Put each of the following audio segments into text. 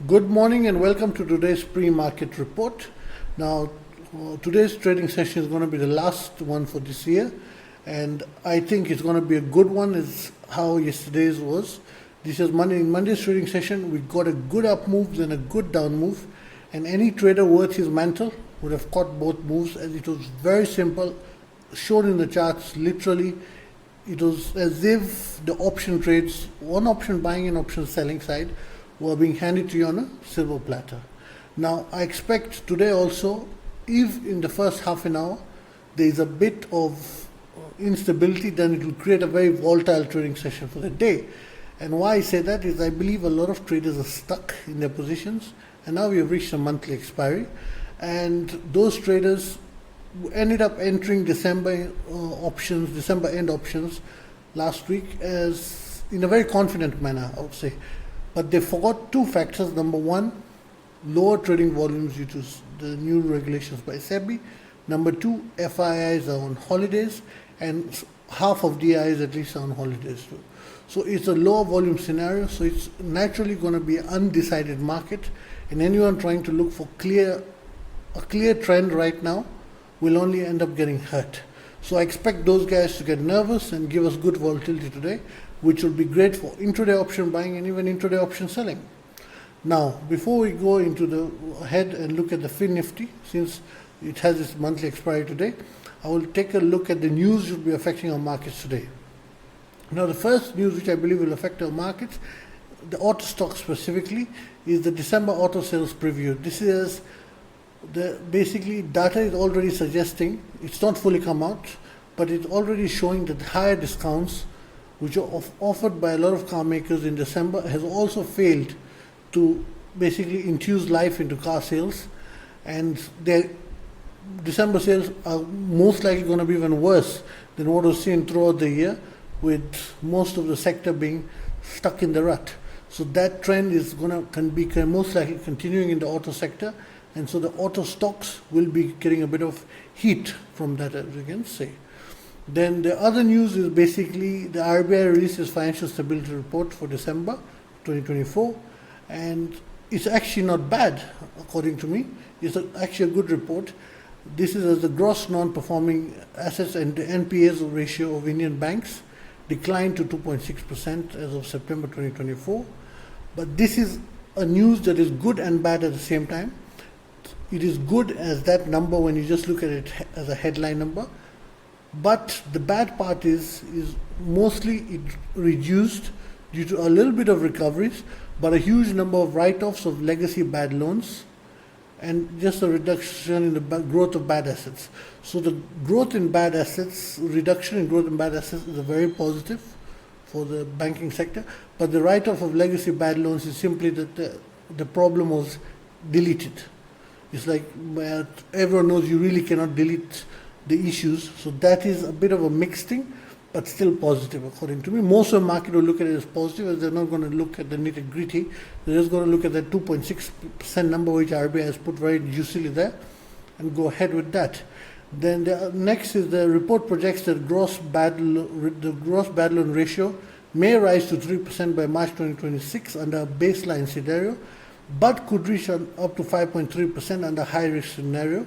Good morning and welcome to today's pre-market report. Now, today's trading session is going to be the last one for this year, and I think it's going to be a good one. Is how yesterday's was. This is Monday. In Monday's trading session, we got a good up move and a good down move, and any trader worth his mantle would have caught both moves, as it was very simple, shown in the charts. Literally, it was as if the option trades, one option buying and option selling side, were being handed to you on a silver platter. Now, I expect today also, if in the first half an hour there is a bit of instability, then it will create a very volatile trading session for the day. And why I say that is I believe a lot of traders are stuck in their positions, and now we have reached a monthly expiry, and those traders ended up entering December end options last week as in a very confident manner, I would say. But they forgot two factors. Number one, lower trading volumes due to the new regulations by SEBI. Number two, FIIs are on holidays, and half of DIs at least are on holidays too. So it's a lower volume scenario, so it's naturally going to be an undecided market, and anyone trying to look for a clear trend right now will only end up getting hurt. So I expect those guys to get nervous and give us good volatility today, which will be great for intraday option buying and even intraday option selling. Now, before we go into the ahead and look at the FinNifty, since it has its monthly expiry today, I will take a look at the news that will be affecting our markets today. Now, the first news which I believe will affect our markets, the auto stock specifically, is the December auto sales preview. This is basically data is already suggesting, it's not fully come out, but it's already showing that higher discounts which are offered by a lot of car makers in December has also failed to basically infuse life into car sales, and their December sales are most likely going to be even worse than what was seen throughout the year, with most of the sector being stuck in the rut. So that trend is going to be most likely continuing in the auto sector, and so the auto stocks will be getting a bit of heat from that, as we can say. Then the other news is basically the RBI released its financial stability report for December 2024, and it's actually not bad, according to me. It's actually a good report. This is as the gross non-performing assets and the NPAs ratio of Indian banks declined to 2.6% as of September 2024. But this is a news that is good and bad at the same time. It is good as that number when you just look at it as a headline number. But the bad part is mostly it reduced due to a little bit of recoveries, but a huge number of write-offs of legacy bad loans and just a reduction in the growth of bad assets. So the growth in bad assets, reduction in growth in bad assets is a very positive for the banking sector, but the write-off of legacy bad loans is simply that the problem was deleted. It's like everyone knows you really cannot delete the issues, so that is a bit of a mixed thing, but still positive according to me. Most of the market will look at it as positive, as they're not going to look at the nitty gritty. They're just going to look at that 2.6% number which RBI has put very juicily there and go ahead with that. Then the next is the report projects that the gross bad loan ratio may rise to 3% by March 2026 under a baseline scenario, but could reach up to 5.3% under high risk scenario.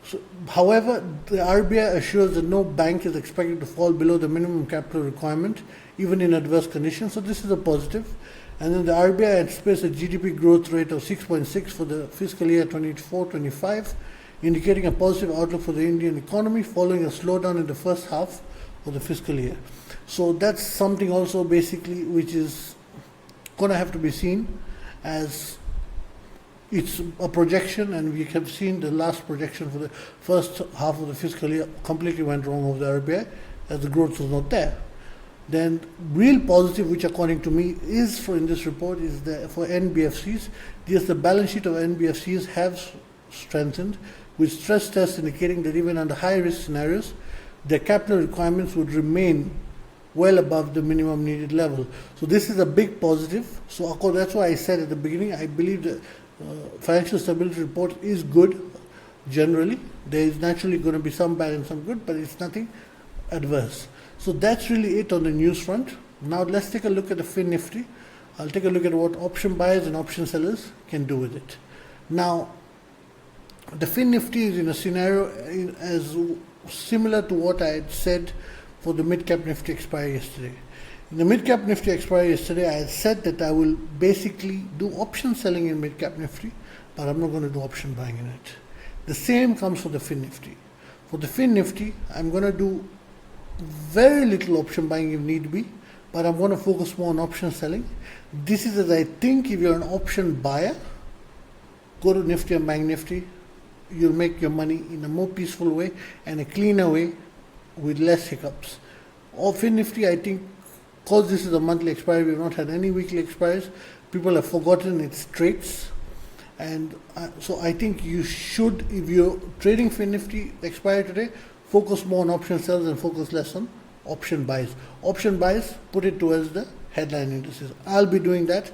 So, however, the RBI assures that no bank is expected to fall below the minimum capital requirement, even in adverse conditions. So this is a positive. And then the RBI anticipates a GDP growth rate of 6.6 for the fiscal year 24-25, indicating a positive outlook for the Indian economy following a slowdown in the first half of the fiscal year. So that's something also basically which is going to have to be seen, as it's a projection, and we have seen the last projection for the first half of the fiscal year completely went wrong of the RBI, as the growth was not there. Then real positive, which according to me is in this report, is for NBFCs. Yes, the balance sheet of NBFCs have strengthened, with stress tests indicating that even under high risk scenarios, their capital requirements would remain well above the minimum needed level. So this is a big positive. So that's why I said at the beginning, I believe that financial stability report is good generally. There is naturally going to be some bad and some good, but it's nothing adverse. So that's really it on the news front. Now let's take a look at the FinNifty. I'll take a look at what option buyers and option sellers can do with it. Now, the FinNifty is in a scenario as similar to what I had said for the mid-cap Nifty expiry yesterday. In the mid-cap Nifty expiry yesterday, I had said that I will basically do option selling in mid-cap Nifty, but I'm not going to do option buying in it. The same comes for the FinNifty. For the FinNifty, I'm going to do very little option buying if need be, but I'm going to focus more on option selling. This is as I think if you're an option buyer, go to Nifty and BANKNIFTY, you'll make your money in a more peaceful way and a cleaner way with less hiccups. Or FinNifty, I think, because this is a monthly expiry, we've not had any weekly expiries, people have forgotten its traits. And so I think you should, if you're trading FinNifty expiry today, focus more on option sells and focus less on option buys. Option buys, put it towards the headline indices. I'll be doing that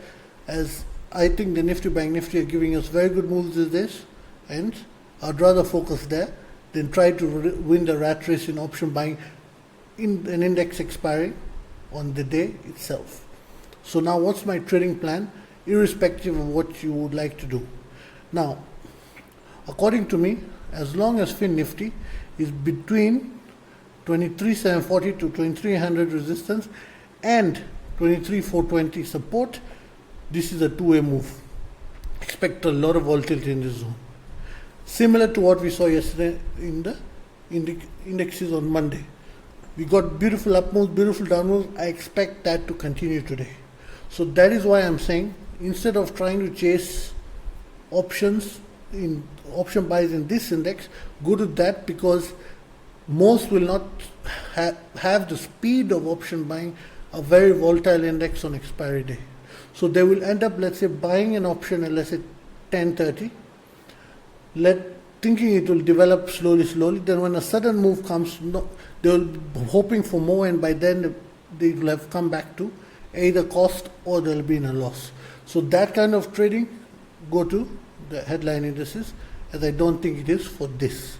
as I think the Nifty BANKNIFTY are giving us very good moves these days, and I'd rather focus there than try to win the rat race in option buying in an index expiry on the day itself. So now what's my trading plan, irrespective of what you would like to do? Now, according to me, as long as FinNifty is between 23,740 to 2300 resistance and 23,420 support, this is a two-way move. Expect a lot of volatility in this zone. Similar to what we saw yesterday in the indexes on Monday. We got beautiful up moves, beautiful down moves. I expect that to continue today. So that is why I'm saying, instead of trying to chase options in option buys in this index, go to that, because most will not have the speed of option buying a very volatile index on expiry day. So they will end up, let's say, buying an option at, let's say, 10:30, thinking it will develop slowly. Then when a sudden move comes, they will be hoping for more, and by then they will have come back to either cost or they'll be in a loss. So that kind of trading, go to the headline indices, as I don't think it is for this.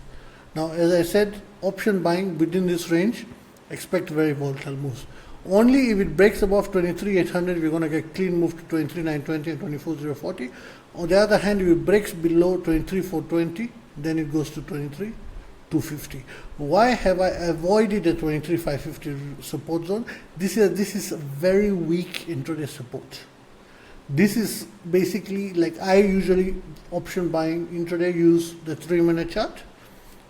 Now, as I said, option buying within this range, expect very volatile moves. Only if it breaks above 23,800, we're going to get clean move to 23,920 and 24,040. On the other hand, if it breaks below 23,420, then it goes to 23,250. Why have I avoided the 23,550 support zone? This is a very weak intraday support. This is basically, like, I usually option buying intraday use the 3-minute chart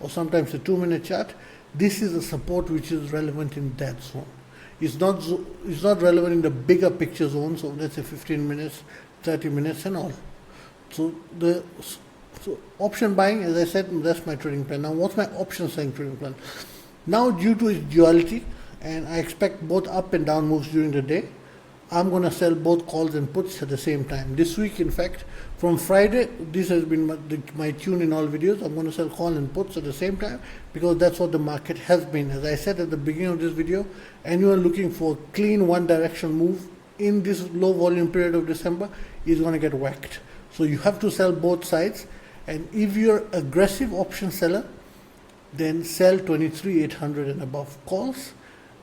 or sometimes the 2-minute chart. This is a support which is relevant in that zone. It's not relevant in the bigger picture zone, so let's say 15 minutes, 30 minutes and all. So option buying, as I said, that's my trading plan. Now what's my option selling trading plan? Now, due to its duality, and I expect both up and down moves during the day, I'm going to sell both calls and puts at the same time. This week, in fact, from Friday, this has been my tune in all videos. I'm going to sell call and puts at the same time, because that's what the market has been. As I said at the beginning of this video, anyone looking for a clean one direction move in this low volume period of December is going to get whacked. So you have to sell both sides, and if you're aggressive option seller, then sell 23,800 and above calls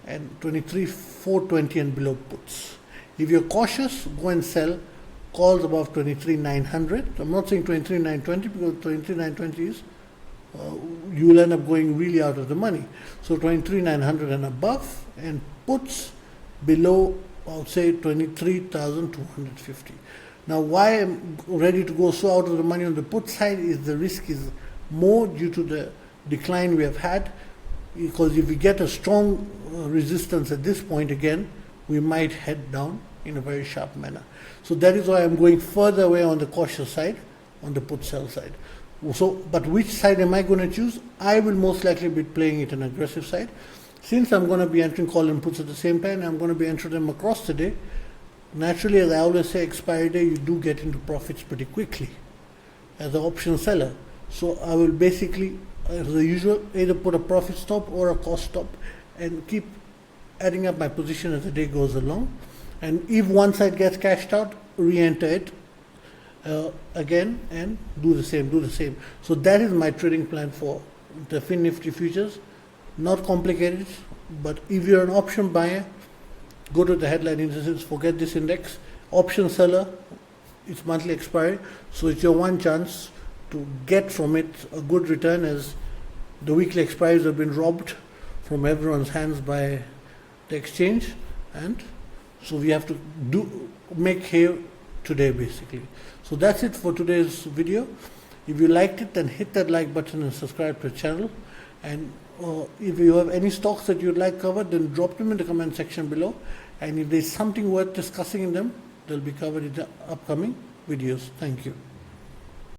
and 23,420 and below puts. If you're cautious, go and sell calls above 23,900. I'm not saying 23,920, because 23,920 is you will end up going really out of the money. So 23,900 and above, and puts below, I'll say 23,250. Now, why I'm ready to go so out of the money on the put side is the risk is more due to the decline we have had, because if we get a strong resistance at this point again, we might head down in a very sharp manner. So that is why I'm going further away on the cautious side, on the put sell side. So, but which side am I going to choose? I will most likely be playing it an aggressive side. Since I'm going to be entering call and puts at the same time, I'm going to be entering them across the day. Naturally, as I always say, expiry day, you do get into profits pretty quickly as an option seller. So I will basically, as usual, either put a profit stop or a cost stop and keep adding up my position as the day goes along. And if one side gets cashed out, re-enter it again and do the same. So that is my trading plan for the FinNifty futures. Not complicated, but if you're an option buyer, go to the headline indices, forget this index. option seller, it's monthly expiry, so it's your one chance to get from it a good return, as the weekly expiries have been robbed from everyone's hands by the exchange, and so we have to make hay today basically. So that's it for today's video. If you liked it, then hit that like button and subscribe to the channel. And if you have any stocks that you'd like covered, then drop them in the comment section below. And if there's something worth discussing in them, they'll be covered in the upcoming videos. Thank you.